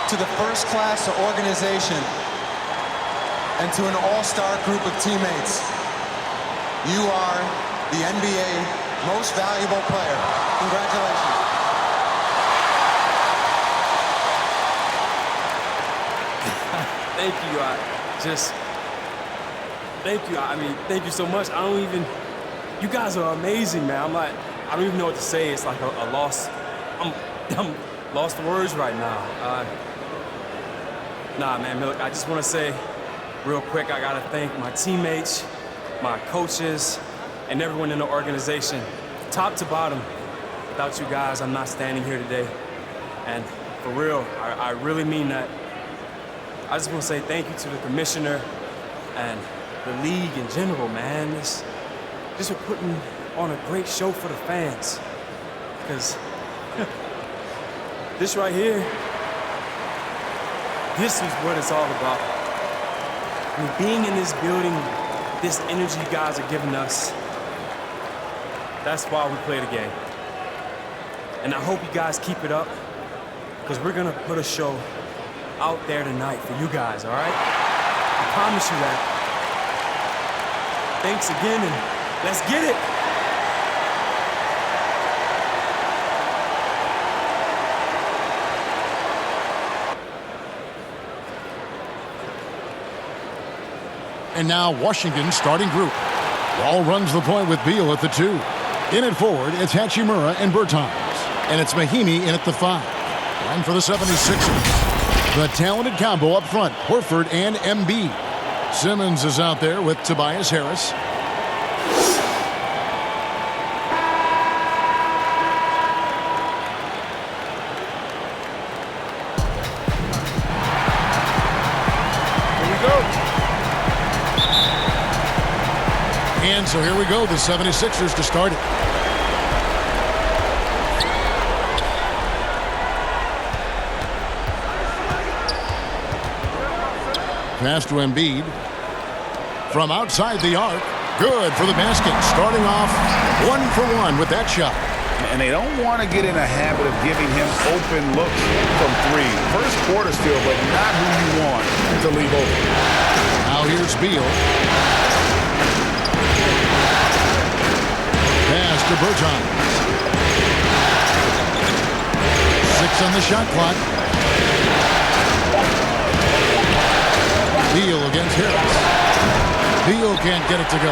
to the first-class organization, and to an all-star group of teammates. You are the NBA Most Valuable Player. Congratulations. Thank you. Thank you. I mean, thank you so much. You guys are amazing, man. I don't even know what to say. It's like a lost, I'm lost for words right now. Nah, man, look, I just want to say real quick, I got to thank my teammates, my coaches, and everyone in the organization, top to bottom. Without you guys, I'm not standing here today. And for real, I really mean that. I just want to say thank you to the commissioner and the league in general, man. Just for putting on a great show for the fans. Because this right here, this is what it's all about. I mean, being in this building, this energy you guys are giving us, that's why we play the game. And I hope you guys keep it up, because we're going to put a show out there tonight for you guys, all right? I promise you that. Thanks again, and let's get it. And now Washington's starting group. Ball runs the point with Beal at the 2. In at forward, it's Hachimura and Bertans. And it's Mahinmi in at the 5. Time for the 76ers. The talented combo up front, Horford and Embiid. Simmons is out there with Tobias Harris. And so here we go, the 76ers to start it. Pass to Embiid. From outside the arc. Good for the basket. Starting off 1 for 1 with that shot. And they don't want to get in a habit of giving him open looks from 3. First quarter still, but not who you want to leave open. Now here's Beal. Pass to Bertans. 6 on the shot clock. Beal against Harris. Beal can't get it to go.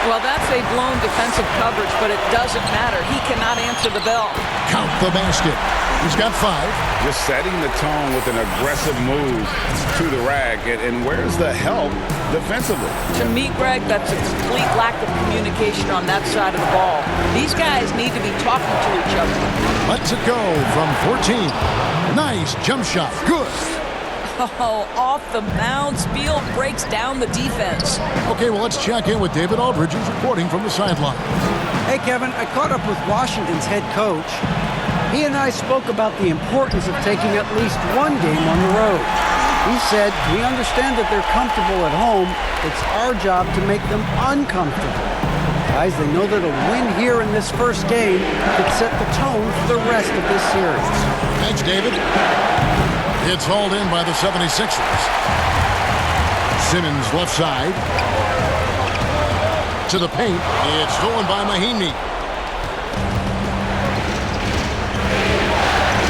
Well, that's a blown defensive coverage, but it doesn't matter. He cannot answer the bell. Count the basket. He's got 5. Just setting the tone with an aggressive move to the rack. And where's the help defensively? To me, Greg, that's a complete lack of communication on that side of the ball. These guys need to be talking to each other. Let's it go from 14. Nice jump shot. Good. Oh, off the mound, Beal breaks down the defense. Okay, well, let's check in with David Aldridge, who's reporting from the sideline. Hey, Kevin, I caught up with Washington's head coach. He and I spoke about the importance of taking at least one game on the road. He said, we understand that they're comfortable at home. It's our job to make them uncomfortable. Guys, they know that a win here in this first game could set the tone for the rest of this series. Thanks, David. It's hauled in by the 76ers. Simmons left side. To the paint. It's stolen by Mahinmi.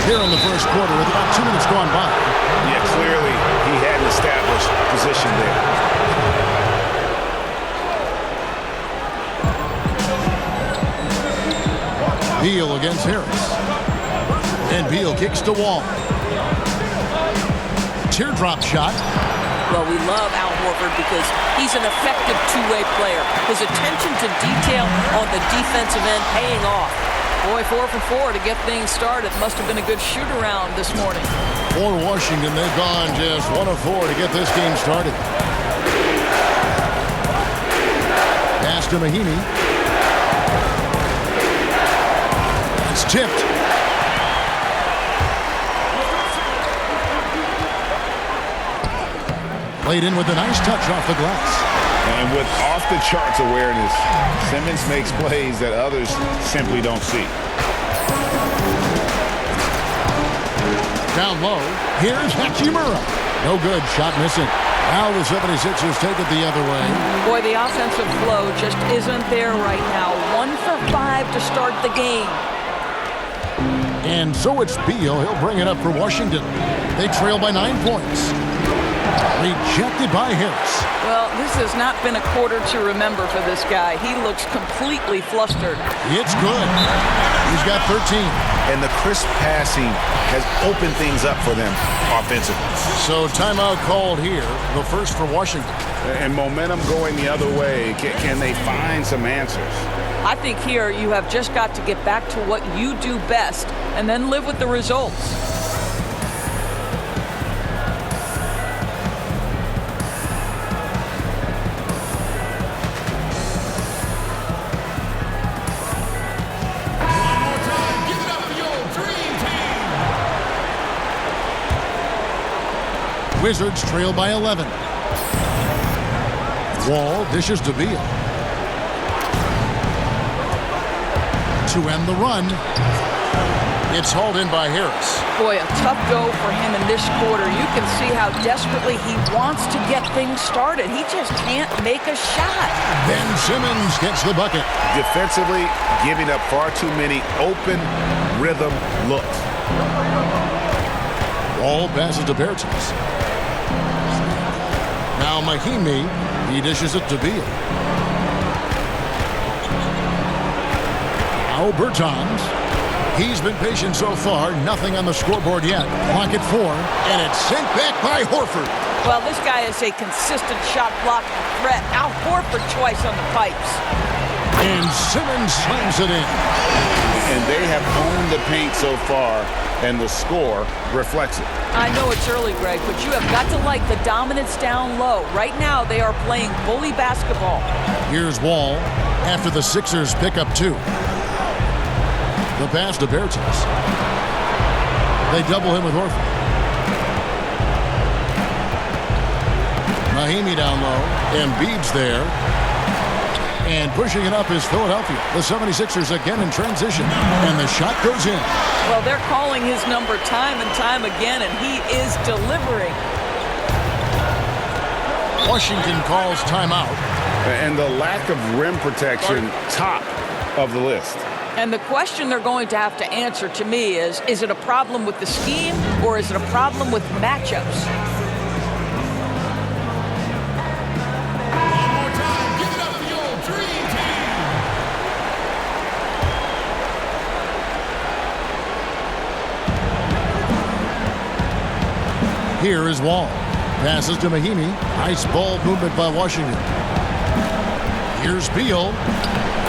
Here in the first quarter with about 2 minutes gone by. Yeah, clearly he had an established position there. Beal against Harris. And Beal kicks to Wall. Teardrop shot. Well, we love Al Horford because he's an effective two-way player. His attention to detail on the defensive end paying off. Boy, 4 for 4 to get things started. Must have been a good shoot-around this morning. For Washington, they've gone just 1 of 4 to get this game started. Pass to Mahinmi. It's tipped. Played in with a nice touch off the glass. And with off-the-charts awareness, Simmons makes plays that others simply don't see. Down low, here's Hachimura. No good, shot missing. Now the 76ers take it the other way. Boy, the offensive flow just isn't there right now. 1 for 5 to start the game. And so it's Beal. He'll bring it up for Washington. They trail by 9 points. Rejected by Harris. Well, this has not been a quarter to remember for this guy. He looks completely flustered. It's good. He's got 13. And the crisp passing has opened things up for them offensively. So timeout called here, the first for Washington. And momentum going the other way. Can they find some answers? I think here you have just got to get back to what you do best and then live with the results. Wizards trail by 11. Wall dishes to Beal. To end the run. It's hauled in by Harris. Boy, a tough go for him in this quarter. You can see how desperately he wants to get things started. He just can't make a shot. Ben Simmons gets the bucket. Defensively, giving up far too many open rhythm looks. Wall passes to Bertans. Now Mahimi, he dishes it to Beal. Now Bertans. He's been patient so far. Nothing on the scoreboard yet. Clock at 4. And it's sent back by Horford. Well, this guy is a consistent shot blocking threat. Now Horford twice on the pipes. And Simmons slams it in. And they have owned the paint so far, and the score reflects it. I know it's early, Greg, but you have got to like the dominance down low. Right now, they are playing bully basketball. Here's Wall after the Sixers pick up 2. The pass to Bertans. They double him with Horford. Mahimi down low. Embiid's there. And pushing it up is Philadelphia. The 76ers again in transition. And the shot goes in. Well, they're calling his number time and time again, and he is delivering. Washington calls timeout. And the lack of rim protection, top of the list. And the question they're going to have to answer to me is it a problem with the scheme or is it a problem with matchups? Here is Wall. Passes to Mahimi. Nice ball movement by Washington. Here's Beal.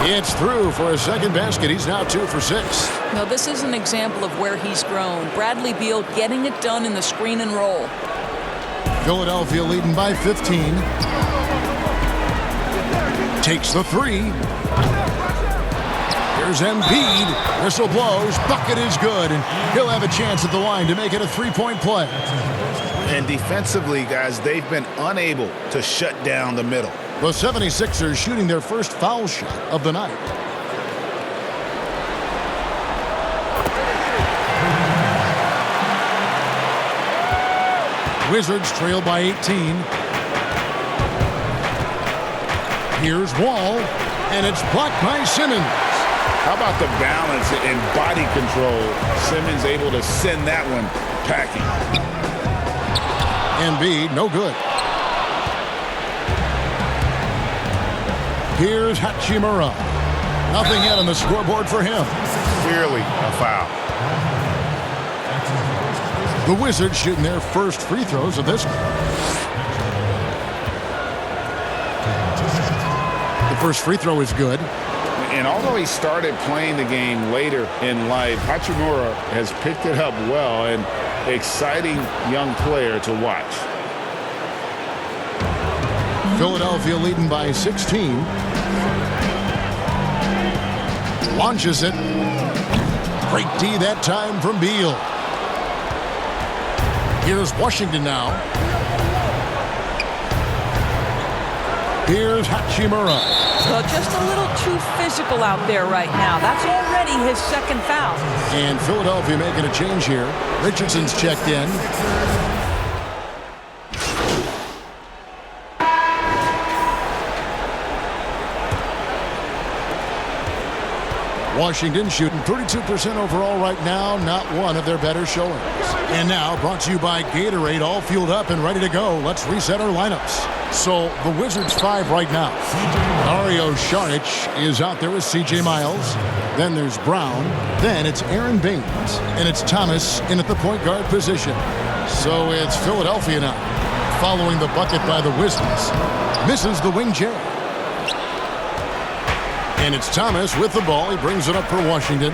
It's through for a second basket. He's now 2 for 6. Now, this is an example of where he's grown. Bradley Beal getting it done in the screen and roll. Philadelphia leading by 15. Takes the 3. Here's Embiid. Whistle blows. Bucket is good. And he'll have a chance at the line to make it a 3-point play. And defensively, guys, they've been unable to shut down the middle. The 76ers shooting their first foul shot of the night. Wizards trail by 18. Here's Wall, and it's blocked by Simmons. How about the balance and body control? Simmons able to send that one packing. Embiid, no good. Here's Hachimura. Nothing yet on the scoreboard for him. Clearly a foul. The Wizards shooting their first free throws of this one. The first free throw is good. And although he started playing the game later in life, Hachimura has picked it up well, and exciting young player to watch. Philadelphia leading by 16. Launches it. Great D that time from Beal. Here's Washington now. Here's Hachimura. So just a little too physical out there right now. That's already his second foul. And Philadelphia making a change here. Richardson's checked in. Washington shooting 32% overall right now, not one of their better showings. And now brought to you by Gatorade, all fueled up and ready to go. Let's reset our lineups. So the Wizards 5 right now. Dario Saric is out there with C.J. Miles. Then there's Brown. Then it's Aaron Baines. And it's Thomas in at the point guard position. So it's Philadelphia now, following the bucket by the Wizards. Misses the wing J. And it's Thomas with the ball. He brings it up for Washington.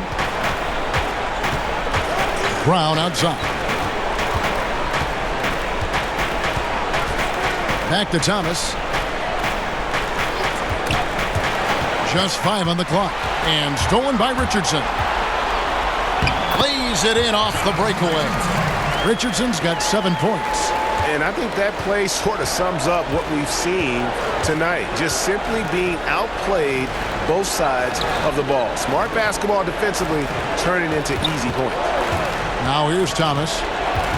Brown outside. Back to Thomas. Just 5 on the clock. And stolen by Richardson. Lays it in off the breakaway. Richardson's got 7 points. And I think that play sort of sums up what we've seen tonight. Just simply being outplayed both sides of the ball. Smart basketball defensively, turning into easy points. Now here's Thomas.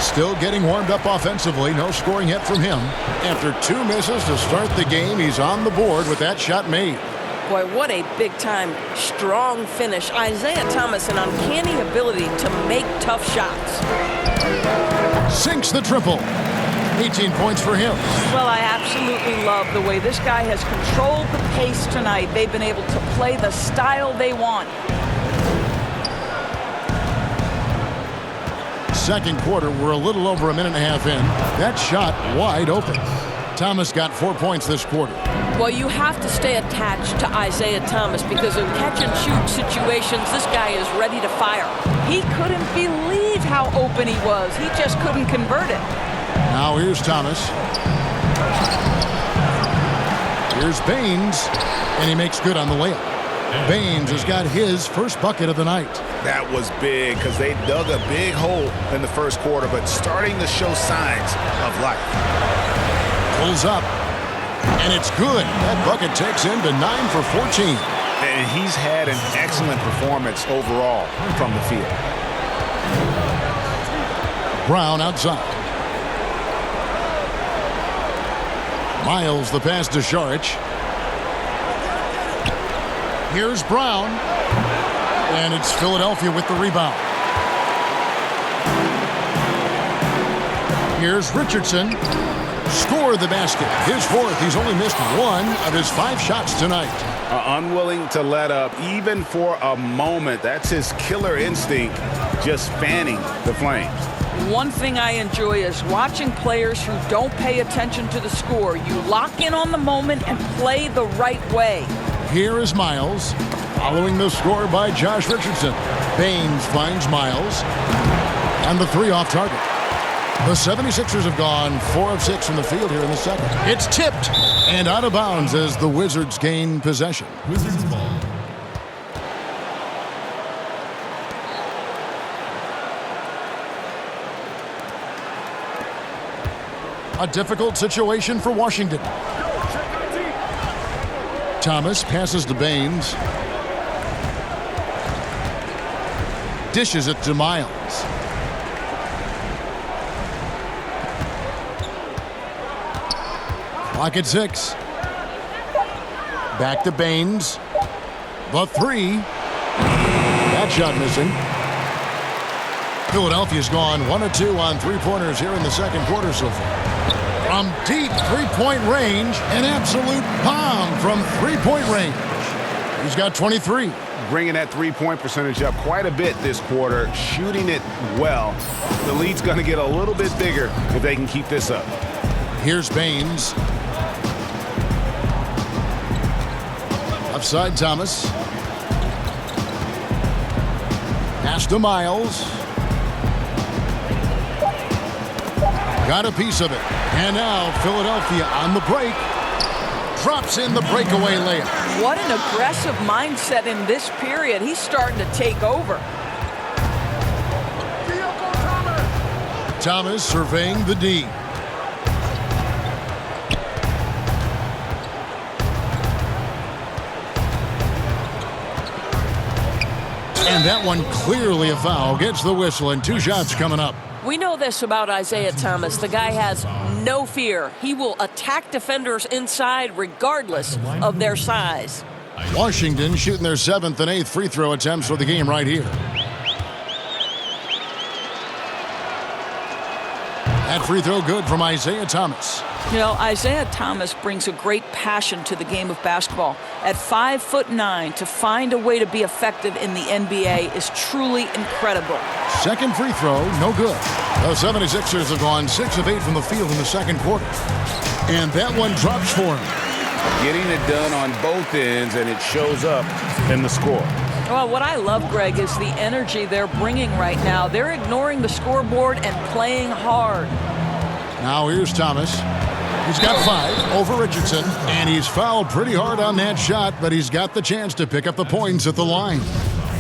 Still getting warmed up offensively. No scoring yet from him. After 2 misses to start the game, he's on the board with that shot made. Boy, what a big-time, strong finish. Isaiah Thomas, an uncanny ability to make tough shots. Sinks the triple. 18 points for him. Well, I absolutely love the way this guy has controlled the pace tonight. They've been able to play the style they want. Second quarter, we're a little over a minute and a half in. That shot wide open. Thomas got 4 points this quarter. Well, you have to stay attached to Isaiah Thomas because in catch-and-shoot situations, this guy is ready to fire. He couldn't believe how open he was. He just couldn't convert it. Now here's Thomas. Here's Baines, and he makes good on the layup. Baines has got his first bucket of the night. That was big because they dug a big hole in the first quarter, but starting to show signs of life. Pulls up, and it's good. That bucket takes him to 9 for 14. And he's had an excellent performance overall from the field. Brown outside. Miles the pass to Saric. Here's Brown. And it's Philadelphia with the rebound. Here's Richardson. Score the basket. His 4th. He's only missed 1 of his 5 shots tonight. Unwilling to let up even for a moment. That's his killer instinct, just fanning the flames. One thing I enjoy is watching players who don't pay attention to the score. You lock in on the moment and play the right way. Here is Miles, following the score by Josh Richardson. Baines finds Miles, and the 3 off target. The 76ers have gone 4 of 6 from the field here in the second. It's tipped and out of bounds as the Wizards gain possession. Wizards ball. A difficult situation for Washington. Thomas passes to Baines. Dishes it to Miles. Clock at 6. Back to Baines. The 3. That shot missing. Philadelphia's gone 1 of 2 on 3-pointers here in the second quarter so far. From deep 3-point range, an absolute bomb from 3-point range. He's got 23. Bringing that 3-point percentage up quite a bit this quarter, shooting it well. The lead's going to get a little bit bigger if they can keep this up. Here's Baines. Offside Thomas. Pass to Miles. Got a piece of it. And now Philadelphia on the break. Drops in the breakaway layup. What an aggressive mindset in this period. He's starting to take over. Thomas surveying the D. And that one clearly a foul. Gets the whistle, and 2 shots coming up. We know this about Isaiah Thomas. The guy has no fear. He will attack defenders inside regardless of their size. Washington shooting their 7th and 8th free throw attempts for the game right here. That free throw good from Isaiah Thomas. You know, Isaiah Thomas brings a great passion to the game of basketball. At 5'9", to find a way to be effective in the NBA is truly incredible. Second free throw, no good. The 76ers have gone 6 of 8 from the field in the second quarter. And that one drops for him. Getting it done on both ends, and it shows up in the score. Well, what I love, Greg, is the energy they're bringing right now. They're ignoring the scoreboard and playing hard. Now here's Thomas. He's got 5 over Richardson, and he's fouled pretty hard on that shot, but he's got the chance to pick up the points at the line.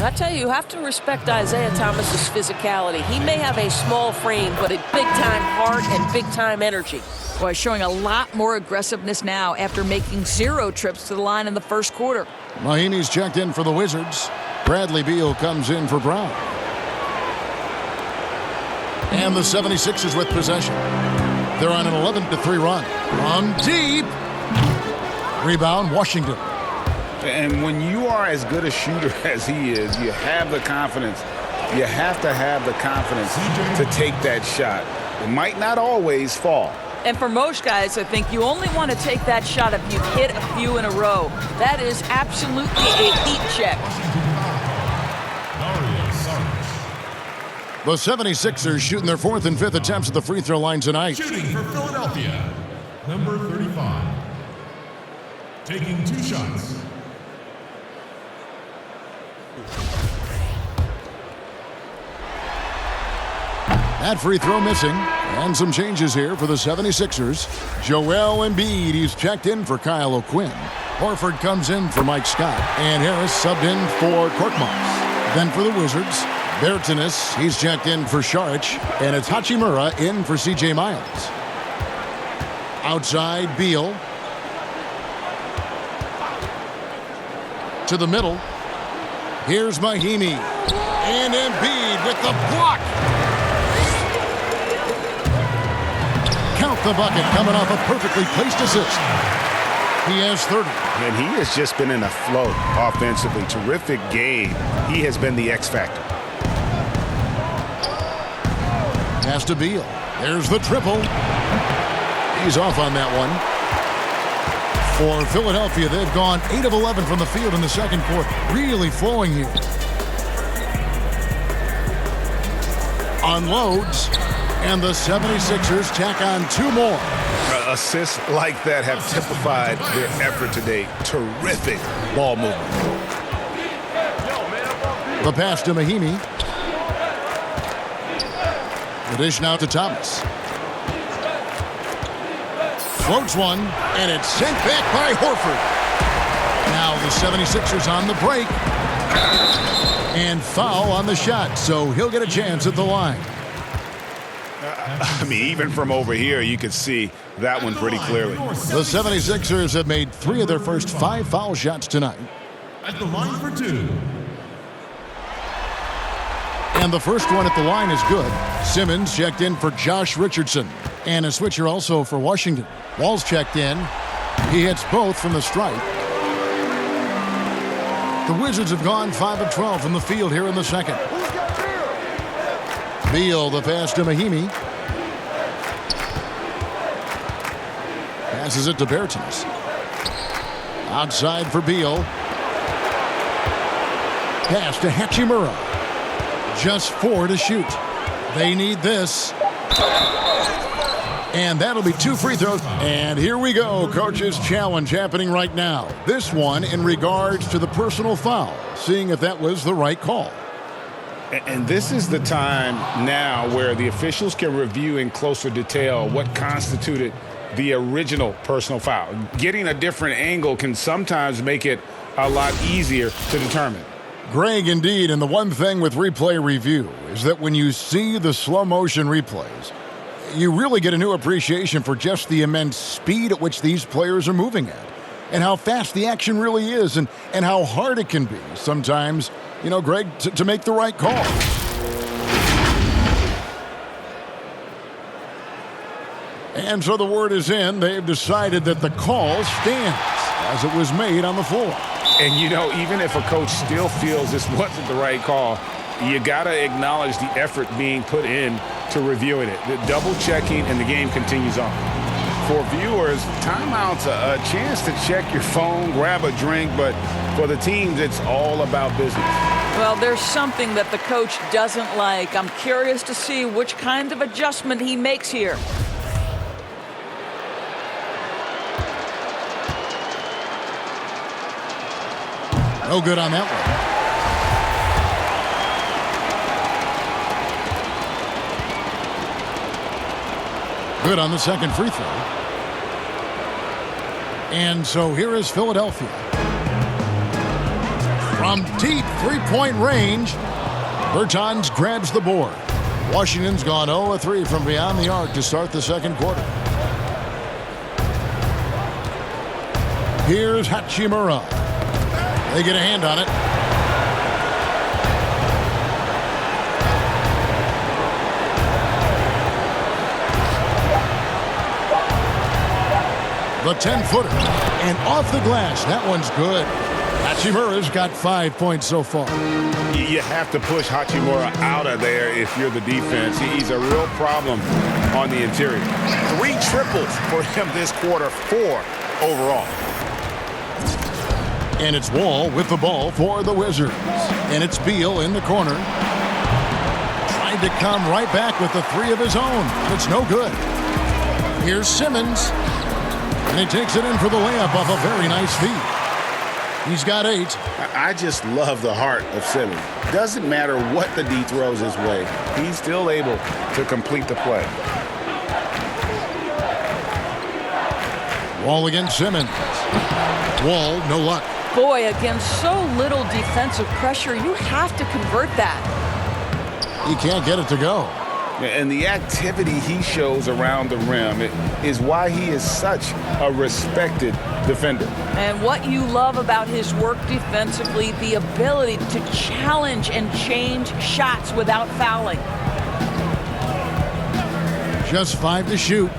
I tell you have to respect Isaiah Thomas's physicality. He may have a small frame, but a big-time heart and big-time energy. Boy, showing a lot more aggressiveness now after making 0 trips to the line in the first quarter. Mahinmi's checked in for the Wizards. Bradley Beal comes in for Brown. And the 76ers with possession. They're on an 11-3 run. From deep. Rebound, Washington. And when you are as good a shooter as he is, you have the confidence. You have to have the confidence to take that shot. It might not always fall. And for most guys, I think you only want to take that shot if you've hit a few in a row. That is absolutely a heat check. The 76ers shooting their 4th and 5th attempts at the free throw line tonight. Shooting for Philadelphia, number 35. Taking 2 shots. That free throw missing. And some changes here for the 76ers. Joel Embiid, he's checked in for Kyle O'Quinn. Horford comes in for Mike Scott. And Harris subbed in for Korkmaz. Then for the Wizards, Bertanis, he's checked in for Saric. And it's Hachimura in for C.J. Miles. Outside, Beal. To the middle. Here's Mahinmi. And Embiid with the block. Count the bucket coming off a perfectly placed assist. He has 30. And he has just been in a flow offensively. Terrific game. He has been the X factor. Pass to Beal. There's the triple. He's off on that one. For Philadelphia, they've gone 8 of 11 from the field in the second quarter. Really flowing here. Unloads. And the 76ers tack on 2 more. Assists like that have typified their effort today. Terrific ball movement. The pass to Mahinmi. The dish now to Thomas. Floats one, and it's sent back by Horford. Now the 76ers on the break. And foul on the shot, so he'll get a chance at the line. I mean, even from over here, you could see that one pretty clearly. The 76ers have made 3 of their first 5 foul shots tonight. At the line for 2. And the first one at the line is good. Simmons checked in for Josh Richardson. And a switcher also for Washington. Wall's checked in. He hits both from the stripe. The Wizards have gone 5 of 12 from the field here in the second. Beal, the pass to Mahinmi. Passes it to Bertans. Outside for Beal. Pass to Hachimura. Just 4 to shoot. They need this. And that'll be 2 free throws. And here we go. Coach's challenge happening right now. This one in regards to the personal foul. Seeing if that was the right call. And this is the time now where the officials can review in closer detail what constituted the original personal foul. Getting a different angle can sometimes make it a lot easier to determine. Greg, indeed, and the one thing with replay review is that when you see the slow motion replays, you really get a new appreciation for just the immense speed at which these players are moving at, and how fast the action really is, and how hard it can be sometimes Greg, to make the right call. And so the word is in. They've decided that the call stands as it was made on the floor. And, even if a coach still feels this wasn't the right call, you got to acknowledge the effort being put in to reviewing it. The double-checking, and the game continues on. For viewers, timeout's a chance to check your phone, grab a drink, but for the teams, it's all about business. Well, there's something that the coach doesn't like. I'm curious to see which kind of adjustment he makes here. No good on that one. Good on the second free throw. And so here is Philadelphia. From deep three-point range, Bertans grabs the board. Washington's gone 0-3 from beyond the arc to start the second quarter. Here's Hachimura. They get a hand on it. The 10-footer. And off the glass. That one's good. Hachimura's got 5 points so far. You have to push Hachimura out of there if you're the defense. He's a real problem on the interior. 3 triples for him this quarter, 4 overall. And it's Wall with the ball for the Wizards. And it's Beal in the corner. Trying to come right back with the 3 of his own. It's no good. Here's Simmons. And he takes it in for the layup off a very nice feed. He's got 8. I just love the heart of Simmons. Doesn't matter what the D throws his way. He's still able to complete the play. Wall against Simmons. Wall, no luck. Boy, against so little defensive pressure, you have to convert that. He can't get it to go. And the activity he shows around the rim is why he is such a respected defender. And what you love about his work defensively, the ability to challenge and change shots without fouling. Just 5 to shoot.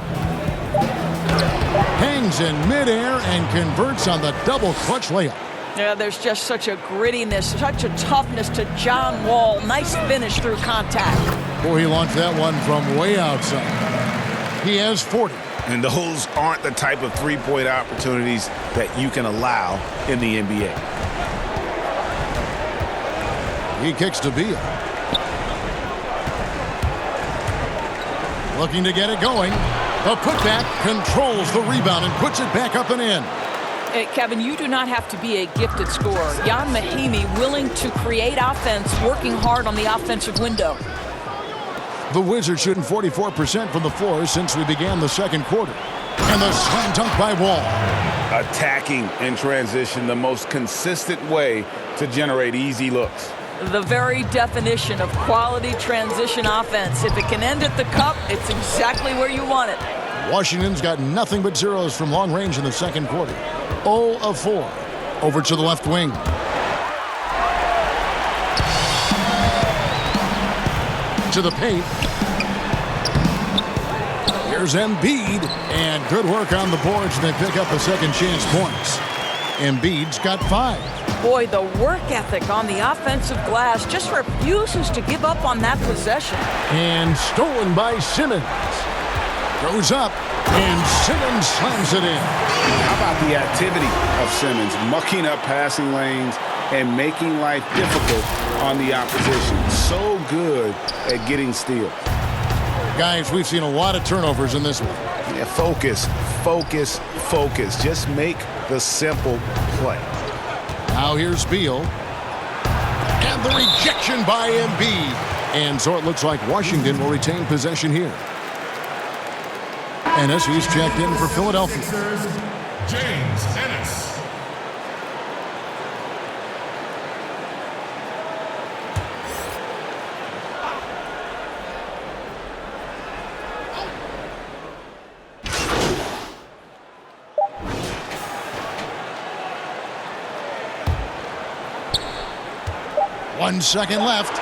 Hangs in midair and converts on the double clutch layup. Yeah, there's just such a grittiness, such a toughness to John Wall. Nice finish through contact. Boy, he launched that one from way outside. He has 40. And those aren't the type of three-point opportunities that you can allow in the NBA. He kicks to Beal. Looking to get it going. The putback controls the rebound and puts it back up and in. Hey, Kevin, you do not have to be a gifted scorer. Jan Mahimi willing to create offense, working hard on the offensive window. The Wizards shooting 44% from the floor since we began the second quarter. And the slam dunk by Wall. Attacking in transition, the most consistent way to generate easy looks. The very definition of quality transition offense. If it can end at the cup, it's exactly where you want it. Washington's got nothing but zeros from long range in the second quarter. 0 of 4. Over to the left wing. To the paint. Here's Embiid. And good work on the boards, and they pick up the second chance points. Embiid's got 5. Boy, the work ethic on the offensive glass just refuses to give up on that possession. And stolen by Simmons. Goes up, and Simmons slams it in. How about the activity of Simmons, mucking up passing lanes and making life difficult on the opposition? So good at getting steals. Guys, we've seen a lot of turnovers in this one. Yeah, focus, focus, focus. Just make the simple play. Now here's Beal. And the rejection by Embiid. And so it looks like Washington will retain possession here. Ennis, he's checked in for Philadelphia. James Ennis. 1 second left.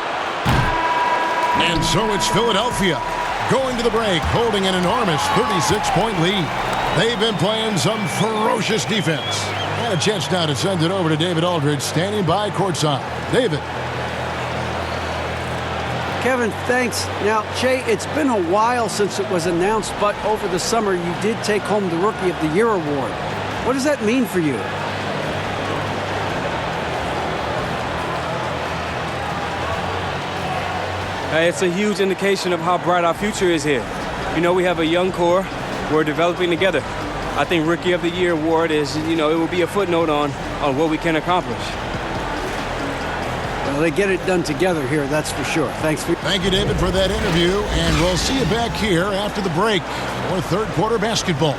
And so it's Philadelphia going to the break, holding an enormous 36-point lead. They've been playing some ferocious defense. And a chance now to send it over to David Aldridge, standing by courtside. David. Kevin, thanks. Now, Jay, it's been a while since it was announced, but over the summer you did take home the Rookie of the Year award. What does that mean for you? It's a huge indication of how bright our future is here. You know, we have a young core. We're developing together. I think Rookie of the Year award is, it will be a footnote on what we can accomplish. Well, they get it done together here, that's for sure. Thank you, David, for that interview, and we'll see you back here after the break for third quarter basketball.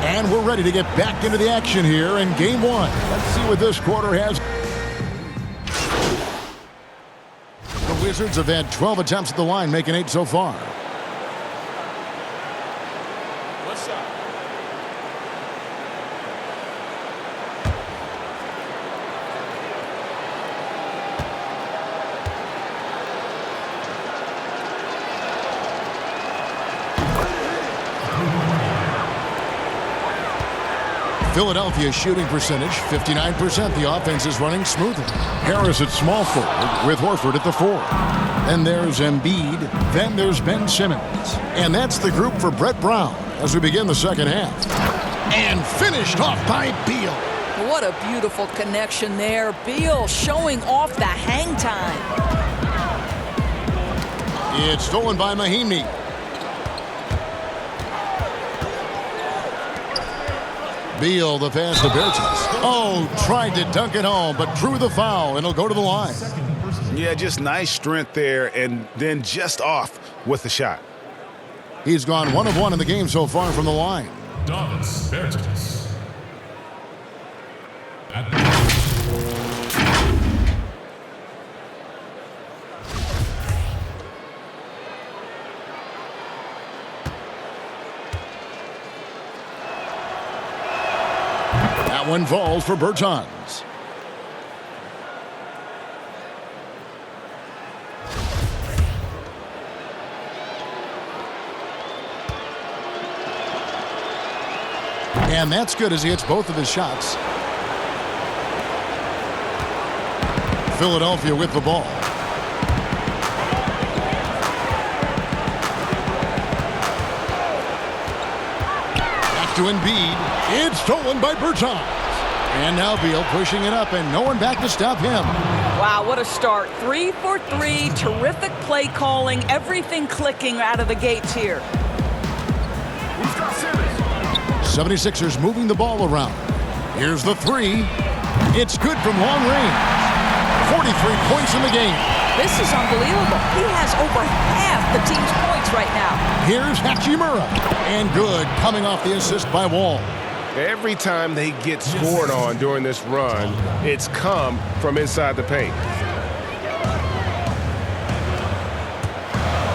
And we're ready to get back into the action here in game one. Let's see what this quarter has. The Wizards have had 12 attempts at the line, making 8 so far. What's up? Philadelphia's shooting percentage, 59%. The offense is running smoothly. Harris at small forward with Horford at the 4. Then there's Embiid. Then there's Ben Simmons. And that's the group for Brett Brown as we begin the second half. And finished off by Beal. What a beautiful connection there. Beal showing off the hang time. It's stolen by Mahimi. Beal, the pass to Bertans. Oh, tried to dunk it home, but drew the foul, and it'll go to the line. Yeah, just nice strength there, and then just off with the shot. He's gone 1 of 1 in the game so far from the line. Davis Bertans. That one falls for Bertans. And that's good as he hits both of his shots. Philadelphia with the ball. Back to Embiid. It's stolen by Bertans. And now Beal pushing it up, and no one back to stop him. Wow, what a start. 3 for 3, terrific play calling, everything clicking out of the gates here. 76ers moving the ball around. Here's the 3. It's good from long range. 43 points in the game. This is unbelievable. He has over half the team's points right now. Here's Hachimura. And good, coming off the assist by Wall. Every time they get scored on during this run, it's come from inside the paint.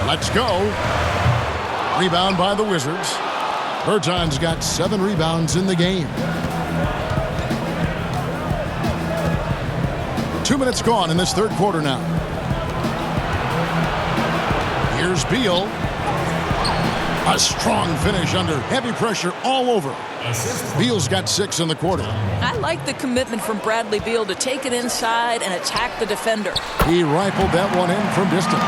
Let's go. Rebound by the Wizards. Bertans got 7 rebounds in the game. 2 minutes gone in this third quarter now. Here's Beal. A strong finish under heavy pressure all over. Beal's got 6 in the quarter. I like the commitment from Bradley Beal to take it inside and attack the defender. He rifled that one in from distance.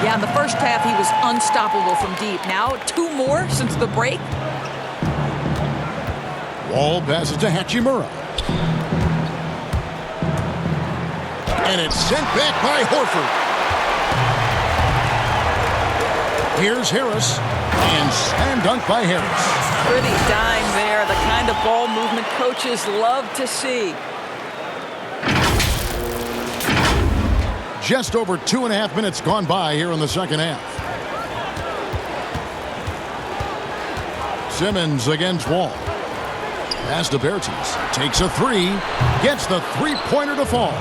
Yeah, in the first half, he was unstoppable from deep. Now, 2 more since the break. Wall passes to Hachimura. And it's sent back by Horford. Here's Harris. And slam dunk by Harris. Pretty dime there. The kind of ball movement coaches love to see. Just over 2.5 minutes gone by here in the second half. Simmons against Wall. Pass to Bertans. Takes a three. Gets the three-pointer to fall.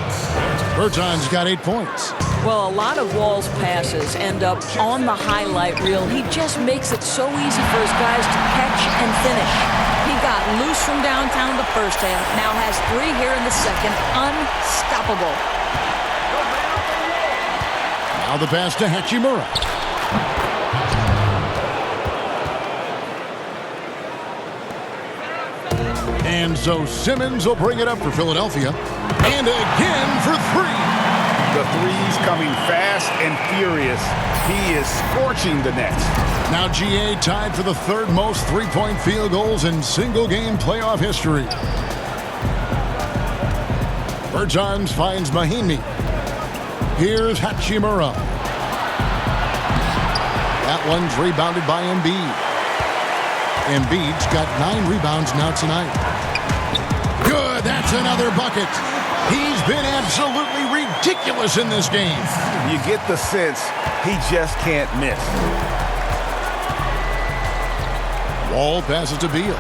Bertans got 8 points. Well, a lot of Wall's passes end up on the highlight reel. He just makes it so easy for his guys to catch and finish. He got loose from downtown the first half, now has 3 here in the second. Unstoppable. Now the pass to Hachimura. And so Simmons will bring it up for Philadelphia. And again for 3. The threes coming fast and furious. He is scorching the Nets. Now GA tied for the 3rd most three-point field goals in single-game playoff history. Bertans finds Mahinmi. Here's Hachimura. That one's rebounded by Embiid. Embiid's got 9 rebounds now tonight. Good, that's another bucket. He's been absolutely ridiculous in this game. You get the sense he just can't miss. Wall passes to Beal.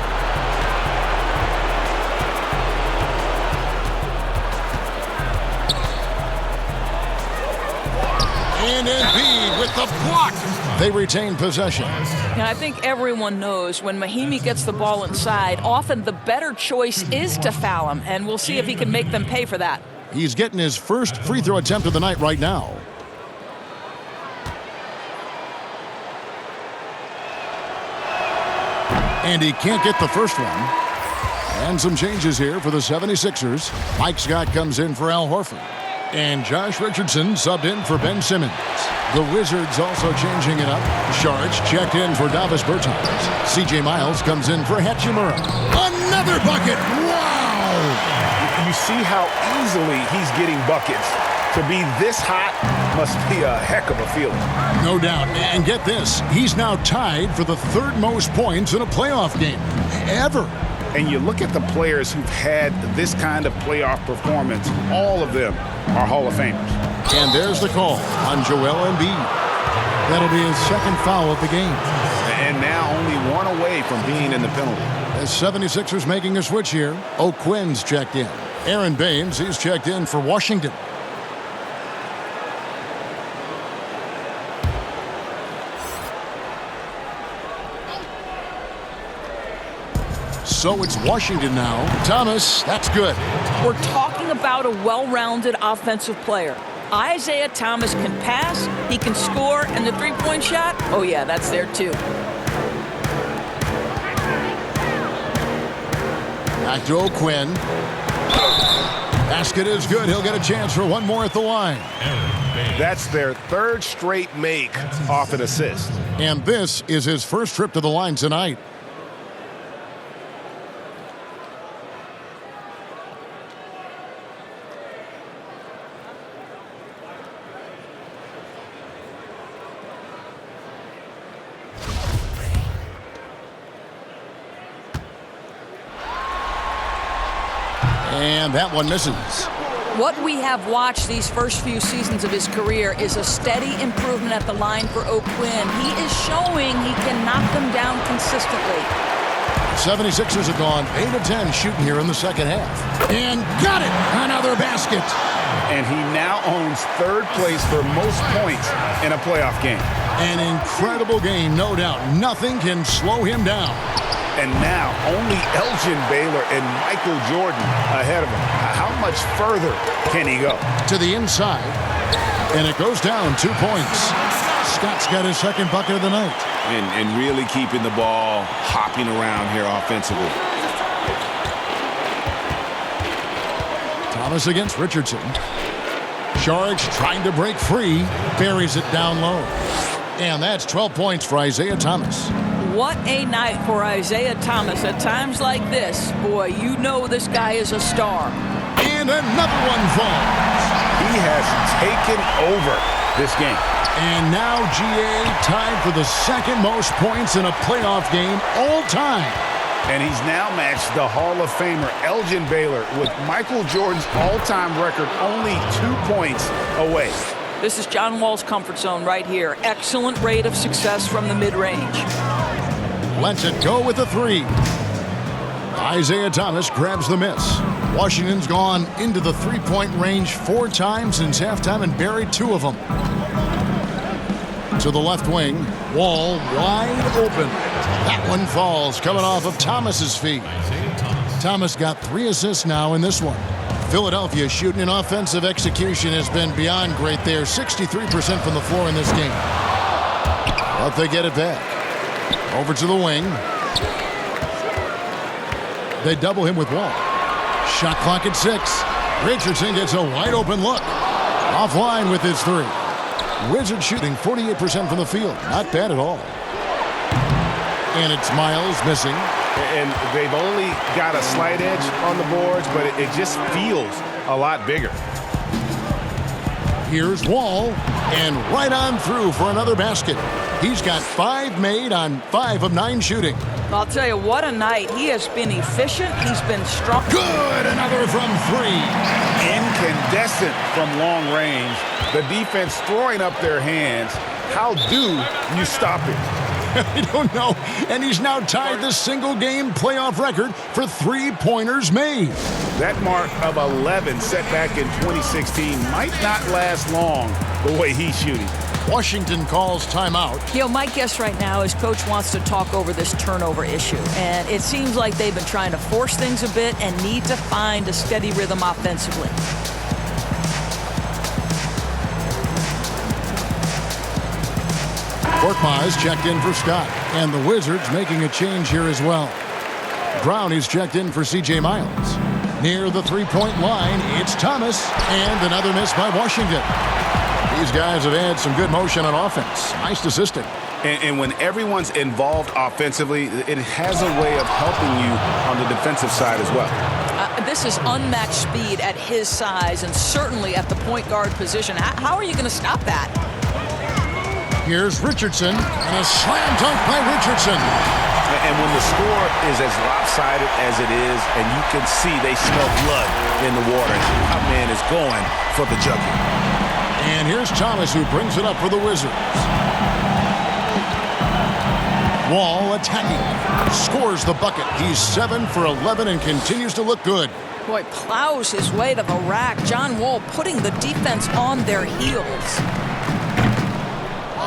And Embiid with the block. They retain possession. And I think everyone knows when Mahinmi gets the ball inside, often the better choice is to foul him, and we'll see if he can make them pay for that. He's getting his first free throw attempt of the night right now. And he can't get the first one. And some changes here for the 76ers. Mike Scott comes in for Al Horford. And Josh Richardson subbed in for Ben Simmons. The Wizards also changing it up. Sharge checked in for Davis Bertans. CJ Miles comes in for Hachimura. Another bucket! Wow! You see how easily he's getting buckets. To be this hot must be a heck of a feeling. No doubt. And get this, he's now tied for the 3rd most points in a playoff game ever. And you look at the players who've had this kind of playoff performance, all of them are Hall of Famers. And there's the call on Joel Embiid. That'll be his 2nd foul of the game. And now only 1 away from being in the penalty. The 76ers making a switch here. O'Quinn's checked in. Aaron Baines, he's checked in for Washington. So it's Washington now. Thomas, that's good. We're talking about a well-rounded offensive player. Isaiah Thomas can pass, he can score, and the three-point shot, oh yeah, that's there too. Back to O'Quinn. Basket is good. He'll get a chance for one more at the line. That's their 3rd straight make off an assist. And this is his first trip to the line tonight. And that one misses. What we have watched these first few seasons of his career is a steady improvement at the line for O'Quinn. He is showing he can knock them down consistently. 76ers have gone 8 of 10 shooting here in the second half. And got it! Another basket! And he now owns 3rd place for most points in a playoff game. An incredible game, no doubt. Nothing can slow him down. And now only Elgin Baylor and Michael Jordan ahead of him. How much further can he go? To the inside. And it goes down 2 points. Scott's got his 2nd bucket of the night. And really keeping the ball hopping around here offensively. Thomas against Richardson. Sharge trying to break free. Buries it down low. And that's 12 points for Isaiah Thomas. What a night for Isaiah Thomas. At times like this, boy, you know this guy is a star. And another one falls. He has taken over this game. And now GA tied for the 2nd most points in a playoff game all time. And he's now matched the Hall of Famer Elgin Baylor with Michael Jordan's all-time record only 2 points away. This is John Wall's comfort zone right here. Excellent rate of success from the mid-range. Lets it go with a 3. Isaiah Thomas grabs the miss. Washington's gone into the three-point range 4 times since halftime and buried 2 of them. To the left wing, Wall wide open. That one falls, coming off of Thomas's feet. Thomas got 3 assists now in this one. Philadelphia shooting in offensive execution has been beyond great there. 63% from the floor in this game. But they get it back. Over to the wing. They double him with Wall. Shot clock at 6. Richardson gets a wide open look. Offline with his 3. Wizards shooting 48% from the field. Not bad at all. And it's Miles missing. And they've only got a slight edge on the boards, but it just feels a lot bigger. Here's Wall, and right on through for another basket. He's got 5 made on 5 of 9 shooting. I'll tell you, what a night. He has been efficient. He's been strong. Good! Another from 3. Incandescent from long range. The defense throwing up their hands. How do you stop it? I don't know. And he's now tied the single-game playoff record for 3-pointers made. That mark of 11 set back in 2016 might not last long the way he's shooting. Washington calls timeout. You know, my guess right now is Coach wants to talk over this turnover issue. And it seems like they've been trying to force things a bit and need to find a steady rhythm offensively. Korkmaz checked in for Scott. And the Wizards making a change here as well. Brownie's checked in for C.J. Miles. Near the three-point line, it's Thomas. And another miss by Washington. These guys have had some good motion on offense. Nice assisting. And when everyone's involved offensively, it has a way of helping you on the defensive side as well. This is unmatched speed at his size and certainly at the point guard position. How are you going to stop that? Here's Richardson, and a slam dunk by Richardson. And when the score is as lopsided as it is, and you can see they smell blood in the water, our man is going for the jugular. And here's Thomas, who brings it up for the Wizards. Wall attacking. Scores the bucket. He's 7 for 11 and continues to look good. Boy, plows his way to the rack. John Wall putting the defense on their heels.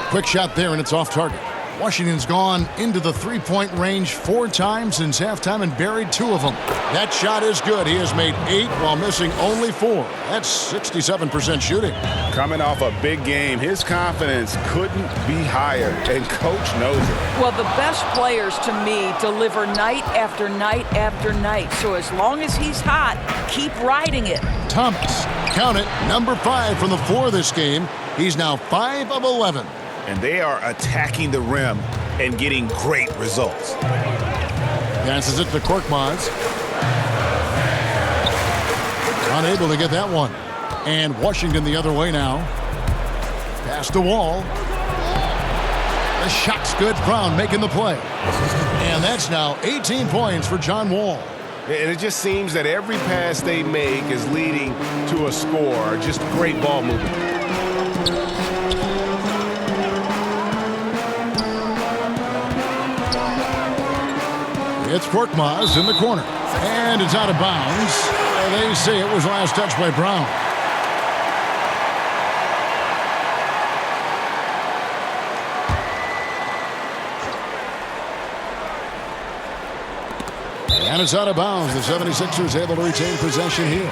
Quick shot there, and it's off target. Washington's gone into the three-point range 4 times since halftime and buried 2 of them. That shot is good. He has made 8 while missing only 4. That's 67% shooting. Coming off a big game, his confidence couldn't be higher, and Coach knows it. Well, the best players, to me, deliver night after night after night. So as long as he's hot, keep riding it. Thomas, count it, number 5 from the floor this game. He's now 5 of 11. And they are attacking the rim and getting great results. Passes it to Korkmaz. Unable to get that one. And Washington the other way now. Pass to Wall. The shot's good. Brown making the play. And that's now 18 points for John Wall. And it just seems that every pass they make is leading to a score. Just great ball movement. It's Korkmaz in the corner. And it's out of bounds. They say it was last touched by Brown. And it's out of bounds. The 76ers able to retain possession here.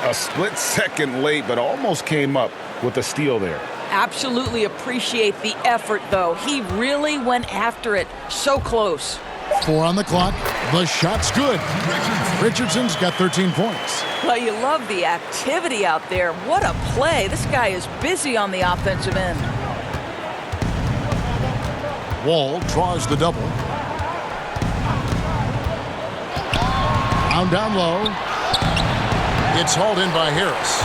A split second late, but almost came up with a steal there. Absolutely appreciate the effort, though. He really went after it. So close. 4 on the clock. The shot's good. Richardson's got 13 points. Well, you love the activity out there. What a play. This guy is busy on the offensive end. Wall draws the double. Down low. It's hauled in by Harris.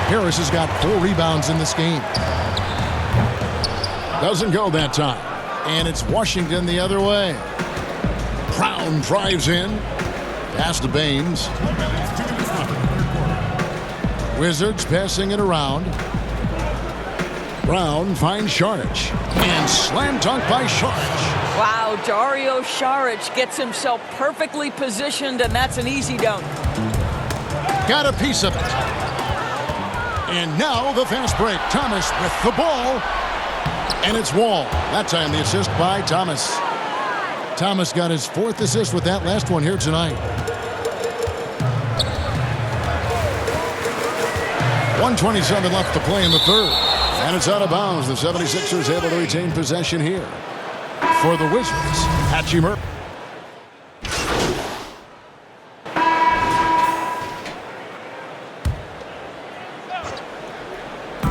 Harris has got 4 rebounds in this game. Doesn't go that time. And it's Washington the other way. Brown drives in. Pass to Baines. Wizards passing it around. Brown finds Saric. And slam dunk by Saric. Wow, Dario Saric gets himself perfectly positioned, and that's an easy dunk. Got a piece of it. And now the fast break. Thomas with the ball. And it's Wall. That time the assist by Thomas. Thomas got his 4th assist with that last one here tonight. 1:27 left to play in the third. And it's out of bounds. The 76ers able to retain possession here. For the Wizards, Hachimura.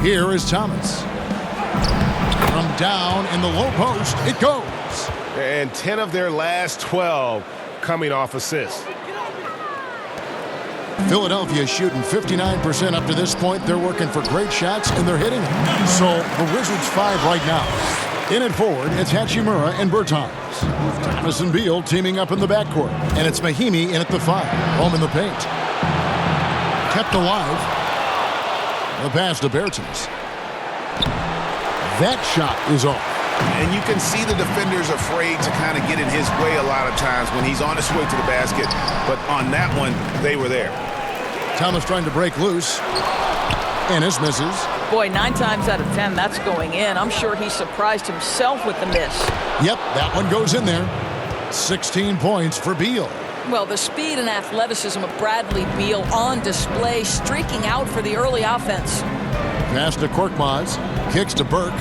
Here is Thomas. From down in the low post, it goes. And 10 of their last 12 coming off assists. Philadelphia shooting 59% up to this point. They're working for great shots, and they're hitting. So the Wizards 5 right now. In at forward, it's Hachimura and Bertans. Thomas and Beal teaming up in the backcourt. And it's Mahimi in at the 5. Home in the paint. Kept alive. The pass to Bertans. That shot is off. And you can see the defenders afraid to kind of get in his way a lot of times when he's on his way to the basket. But on that one, they were there. Thomas trying to break loose. Ennis misses. Boy, 9 times out of 10, that's going in. I'm sure he surprised himself with the miss. Yep, that one goes in there. 16 points for Beal. Well, the speed and athleticism of Bradley Beal on display, streaking out for the early offense. Pass to Korkmaz. Kicks to Burke.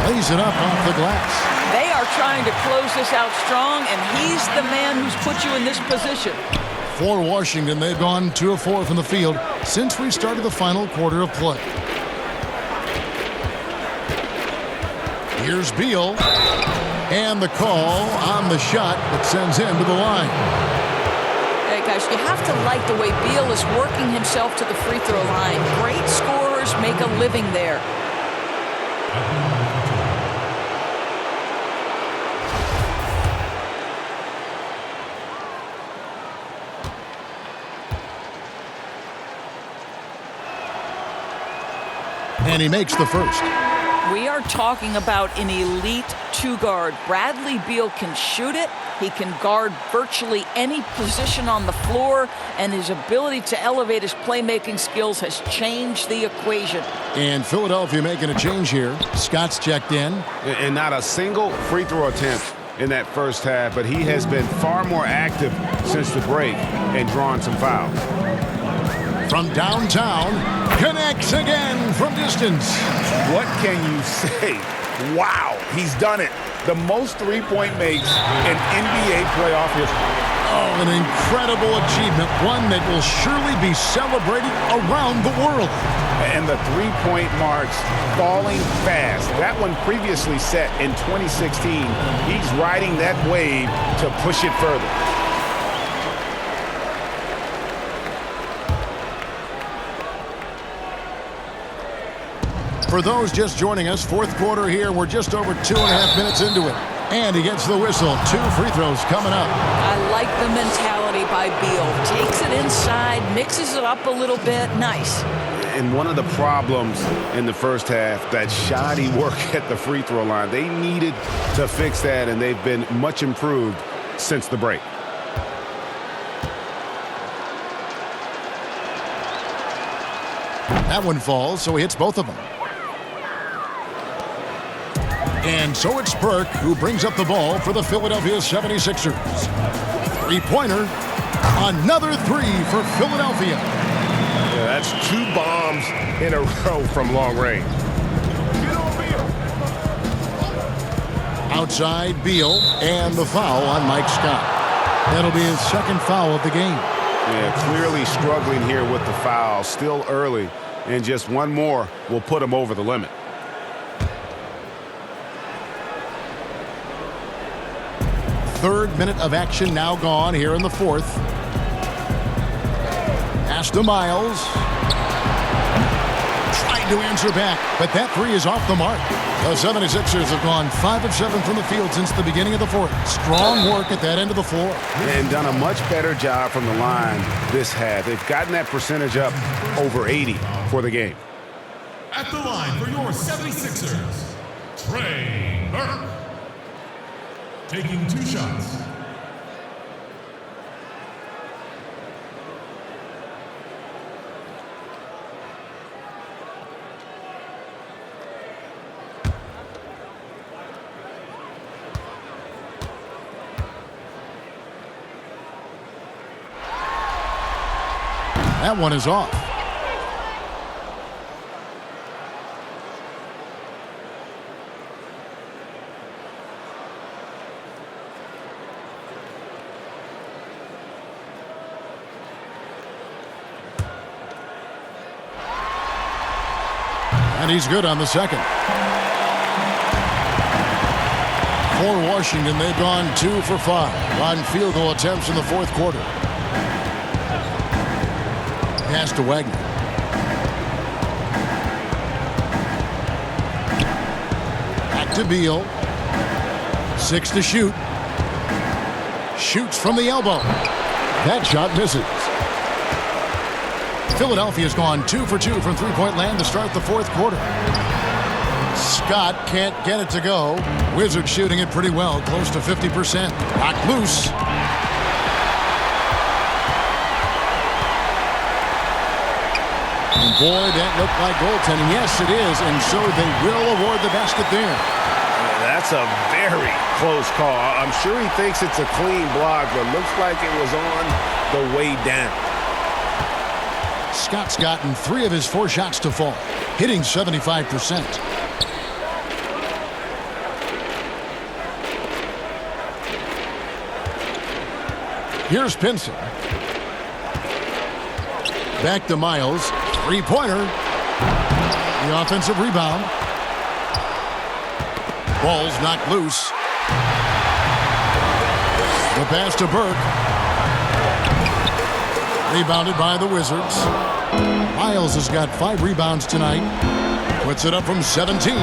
Lays it up off the glass. They are trying to close this out strong, and he's the man who's put you in this position. For Washington, they've gone 2 of 4 from the field since we started the final quarter of play. Here's Beal. And the call on the shot that sends him to the line. Hey, guys, you have to like the way Beal is working himself to the free throw line. Great scorers make a living there. And he makes the first. We are talking about an elite 2-guard. Bradley Beal can shoot it. He can guard virtually any position on the floor, and his ability to elevate his playmaking skills has changed the equation. And Philadelphia making a change here. Scott's checked in. And not a single free throw attempt in that first half, but he has been far more active since the break and drawn some fouls. From downtown, connects again from distance. What can you say? Wow, he's done it. The most three-point makes in NBA playoff history. Oh, an incredible achievement, one that will surely be celebrated around the world. And the three-point marks falling fast. That one previously set in 2016. He's riding that wave to push it further. For those just joining us, 4th quarter here. We're just over 2.5 minutes into it. And he gets the whistle. 2 free throws coming up. I like the mentality by Beal. Takes it inside, mixes it up a little bit. Nice. And one of the problems in the first half, that shoddy work at the free throw line. They needed to fix that, and they've been much improved since the break. That one falls, so he hits both of them. And so it's Burke who brings up the ball for the Philadelphia 76ers. 3-pointer. Another 3 for Philadelphia. Yeah, that's 2 bombs in a row from long range. Outside Beal, and the foul on Mike Scott. That'll be his 2nd foul of the game. Yeah, clearly struggling here with the foul. Still early, and just one more will put him over the limit. Third minute of action now gone here in the 4th. Pass to Miles. Trying to answer back, but that 3 is off the mark. The 76ers have gone 5 of 7 from the field since the beginning of the 4th. Strong work at that end of the floor. And done a much better job from the line this half. They've gotten that percentage up over 80 for the game. At the line for your 76ers, Trey Burke. Taking 2 shots. That one is off. And he's good on the second. For Washington, they've gone 2 for 5 on field goal attempts in the fourth quarter. Pass to Wagner. Back to Beal. 6 to shoot. Shoots from the elbow. That shot misses. Philadelphia's gone 2 for 2 from three-point land to start the fourth quarter. Scott can't get it to go. Wizards shooting it pretty well, close to 50%. Knocked loose. And boy, that looked like goaltending. Yes, it is, and so they will award the basket there. That's a very close call. I'm sure he thinks it's a clean block, but looks like it was on the way down. Scott's gotten 3 of his 4 shots to fall, hitting 75%. Here's Pinson. Back to Miles. 3-pointer. The offensive rebound. Ball's knocked loose. The pass to Burke. Rebounded by the Wizards. Miles has got 5 rebounds tonight. Puts it up from 17.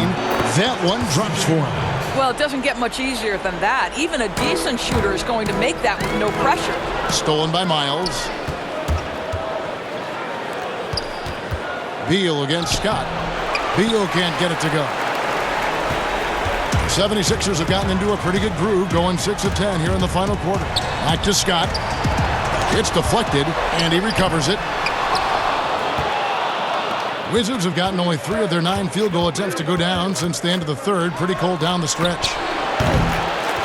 That one drops for him. Well, it doesn't get much easier than that. Even a decent shooter is going to make that with no pressure. Stolen by Miles. Beal against Scott. Beal can't get it to go. 76ers have gotten into a pretty good groove, going 6 of 10 here in the final quarter. Back to Scott. It's deflected, and he recovers it. Wizards have gotten only 3 of their 9 field goal attempts to go down since the end of the third. Pretty cold down the stretch.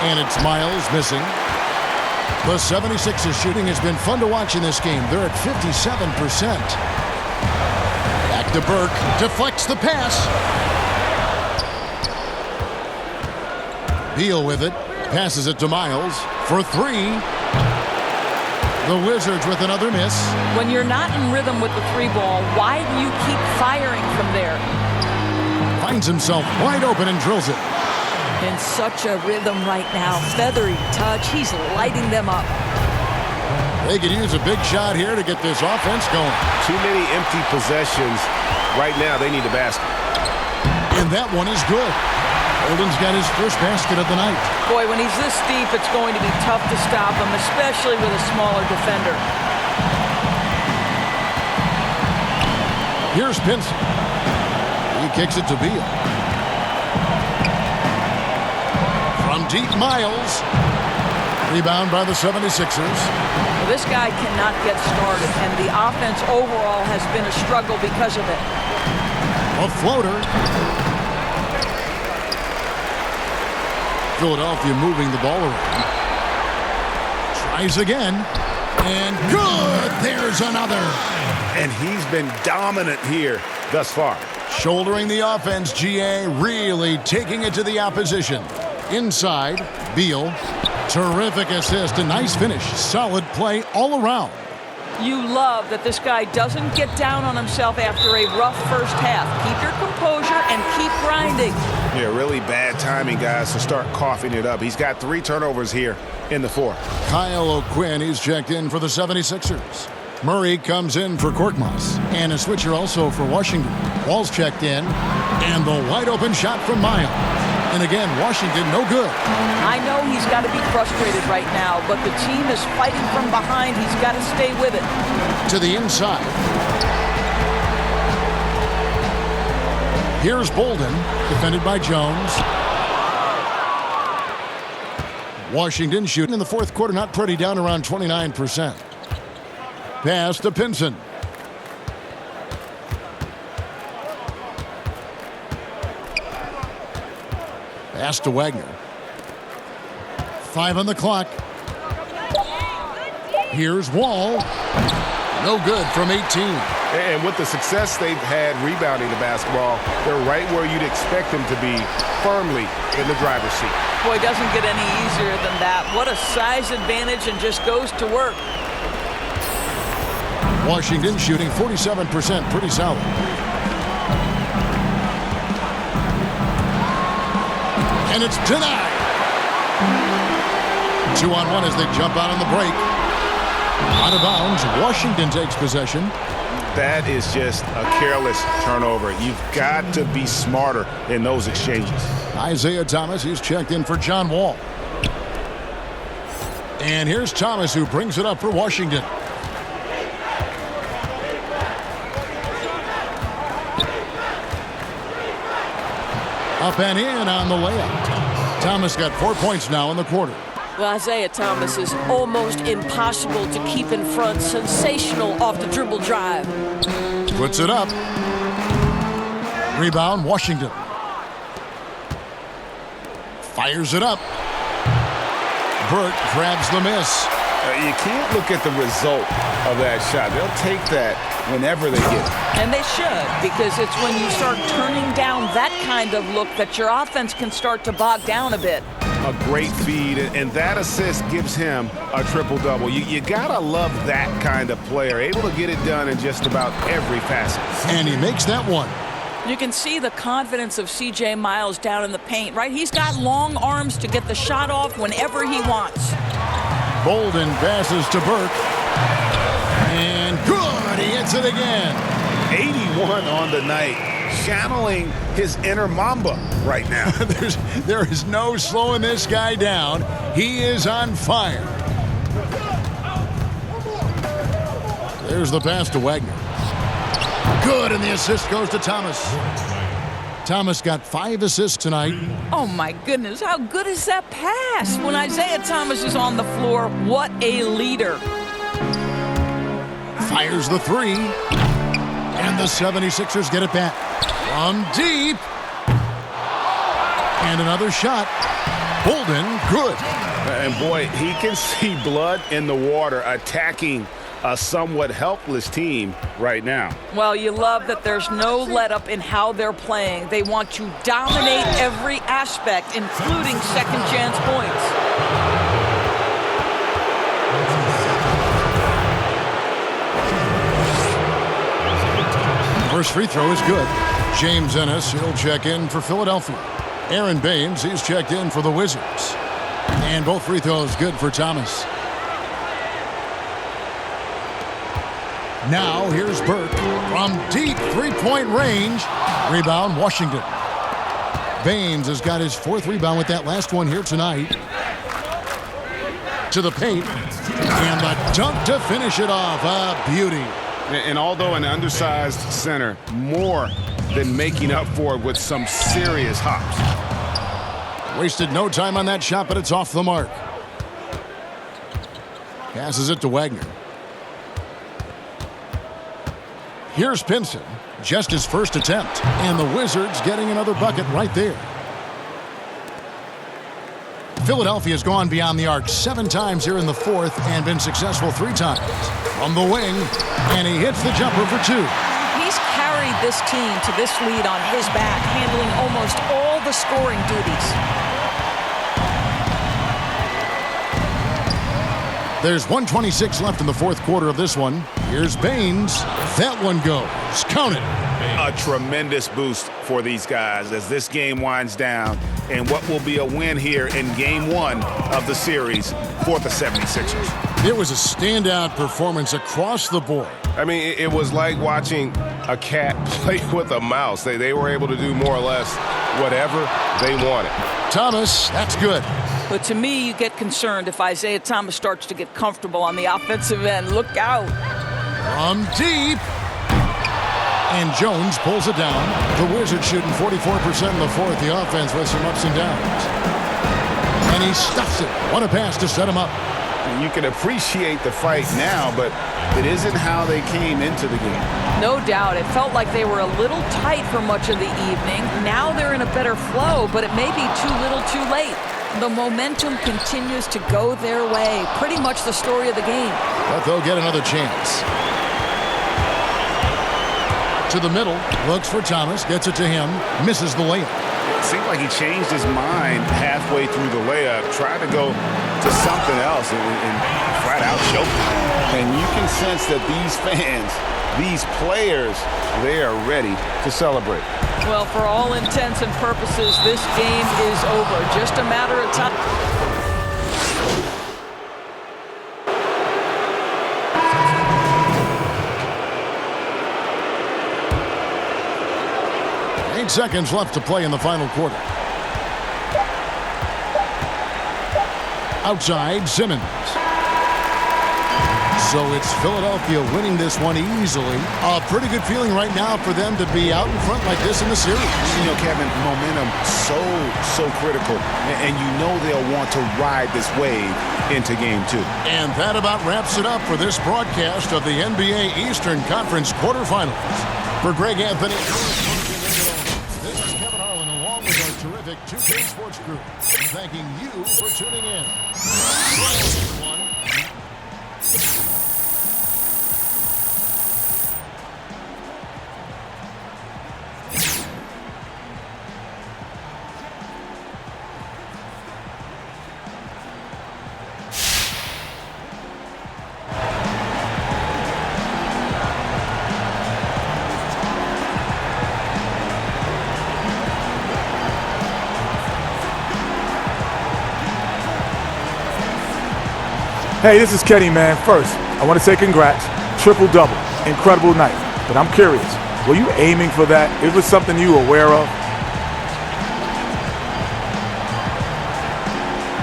And it's Miles missing. The 76ers shooting has been fun to watch in this game. They're at 57%. Back to Burke. Deflects the pass. Beal with it. Passes it to Miles for 3. The Wizards with another miss. When you're not in rhythm with the 3-ball, why do you keep firing from there? Finds himself wide open and drills it. In such a rhythm right now. Feathery touch. He's lighting them up. They could use a big shot here to get this offense going. Too many empty possessions. Right now, they need a basket. And that one is good. Holden's got his first basket of the night. Boy, when he's this deep, it's going to be tough to stop him, especially with a smaller defender. Here's Pinson. He kicks it to Beal. From deep, Miles. Rebound by the 76ers. Well, this guy cannot get started, and the offense overall has been a struggle because of it. A floater. Philadelphia moving the ball around. Tries again. And good! There's another. And he's been dominant here thus far. Shouldering the offense, GA really taking it to the opposition. Inside, Beal. Terrific assist, a nice finish. Solid play all around. You love that this guy doesn't get down on himself after a rough first half. Keep your composure and keep grinding. Yeah, really bad timing, guys, to start coughing it up. He's got 3 turnovers here in the fourth. Kyle O'Quinn, he's checked in for the 76ers. Murray comes in for Korkmaz. And a switcher also for Washington. Wall's checked in. And the wide open shot from Miles. And again, Washington no good. I know he's got to be frustrated right now, but the team is fighting from behind. He's got to stay with it. To the inside. Here's Bolden, defended by Jones. Washington shooting in the fourth quarter, not pretty, down around 29%. Pass to Pinson. Pass to Wagner. 5 on the clock. Here's Wall. No good from 18. And with the success they've had rebounding the basketball, they're right where you'd expect them to be, firmly in the driver's seat. Boy, it doesn't get any easier than that. What a size advantage, and just goes to work. Washington shooting 47%, pretty solid. And it's denied. 2-on-1 as they jump out on the break. Out of bounds, Washington takes possession. That is just a careless turnover. You've got to be smarter in those exchanges. Isaiah Thomas, he's checked in for John Wall. And here's Thomas, who brings it up for Washington. Up and in on the layup. Thomas got 4 points now in the quarter. Well, Isaiah Thomas is almost impossible to keep in front. Sensational off the dribble drive. Puts it up. Rebound, Washington. Fires it up. Burt grabs the miss. You can't look at the result of that shot. They'll take that whenever they get it. And they should, because it's when you start turning down that kind of look that your offense can start to bog down a bit. A great feed, and that assist gives him a triple-double. You gotta love that kind of player, able to get it done in just about every facet. And he makes that one. You can see the confidence of C.J. Miles down in the paint, right? He's got long arms to get the shot off whenever he wants. Bolden passes to Burke. And good, he hits it again. 81 on the night. Channeling his inner Mamba right now. There is no slowing this guy down. He is on fire. There's the pass to Wagner. Good, and the assist goes to Thomas. Thomas got 5 assists tonight. Oh, my goodness. How good is that pass? When Isaiah Thomas is on the floor, what a leader. Fires the 3. And the 76ers get it back. From deep. And another shot. Bolden, good. And boy, he can see blood in the water attacking a somewhat helpless team right now. Well, you love that there's no let-up in how they're playing. They want to dominate every aspect, including second-chance points. First free throw is good. James Ennis, he'll check in for Philadelphia. Aaron Baines, he's checked in for the Wizards. And both free throws good for Thomas. Now here's Burke from deep three-point range. Rebound, Washington. Baines has got his 4th rebound with that last one here tonight. To the paint. And the dunk to finish it off. A beauty. And although an undersized center, more than making up for it with some serious hops. Wasted no time on that shot, but it's off the mark. Passes it to Wagner. Here's Pinson, just his first attempt. And the Wizards getting another bucket right there. Philadelphia's gone beyond the arc 7 times here in the 4th and been successful 3 times. From the wing, and he hits the jumper for 2. He's carried this team to this lead on his back, handling almost all the scoring duties. There's 1:26 left in the 4th quarter of this one. Here's Baines. That one goes. Count it. A tremendous boost for these guys as this game winds down and what will be a win here in Game 1 of the series for the 76ers. It was a standout performance across the board. I mean, it was like watching a cat play with a mouse. They were able to do more or less whatever they wanted. Thomas, that's good. But to me, you get concerned if Isaiah Thomas starts to get comfortable on the offensive end. Look out. From deep. And Jones pulls it down. The Wizards shooting 44% in the fourth. The offense with some ups and downs. And he stuffs it. What a pass to set him up. And you can appreciate the fight now, but it isn't how they came into the game. No doubt. It felt like they were a little tight for much of the evening. Now they're in a better flow, but it may be too little too late. The momentum continues to go their way. Pretty much the story of the game. But they'll get another chance. To the middle, looks for Thomas, gets it to him, misses the layup. It seemed like he changed his mind halfway through the layup, tried to go to something else, and flat out choked. And you can sense that these fans, these players, they are ready to celebrate. Well, for all intents and purposes, this game is over. Just a matter of time. 8 seconds left to play in the final quarter. Outside, Simmons. So it's Philadelphia winning this one easily. A pretty good feeling right now for them to be out in front like this in the series. You know, Kevin, momentum so critical. And you know they'll want to ride this wave into game 2. And that about wraps it up for this broadcast of the NBA Eastern Conference quarterfinals. For Greg Anthony, this is Kevin Harlan along with our terrific 2K Sports Group. Thanking you for tuning in. Hey, this is Kenny, man. First, I want to say congrats. Triple-double. Incredible night. But I'm curious, were you aiming for that? It was something you were aware of?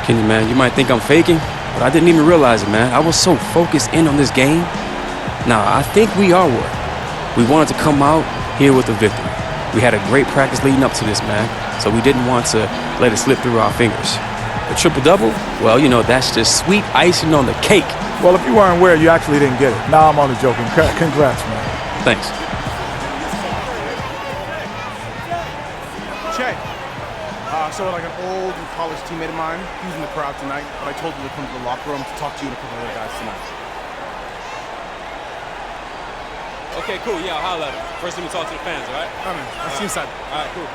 Kenny, man, you might think I'm faking, but I didn't even realize it, man. I was so focused in on this game. Now, I think we all were. We wanted to come out here with a victory. We had a great practice leading up to this, man, so we didn't want to let it slip through our fingers. The triple-double, well, you know, that's just sweet icing on the cake. Well, if you weren't aware, you actually didn't get it. Now I'm only joking. Congrats, man. Thanks. Che, so like an old college teammate of mine, he was in the crowd tonight, but I told him to come to the locker room to talk to you and a couple other guys tonight. Okay, cool. Yeah, I'll holler at him. First, let me talk to the fans, all right? All right, man. I'll see you inside. All right, cool.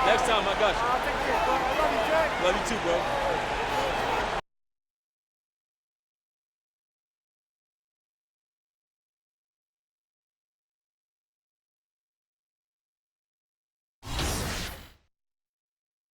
Next time, I got you. Love you too, bro.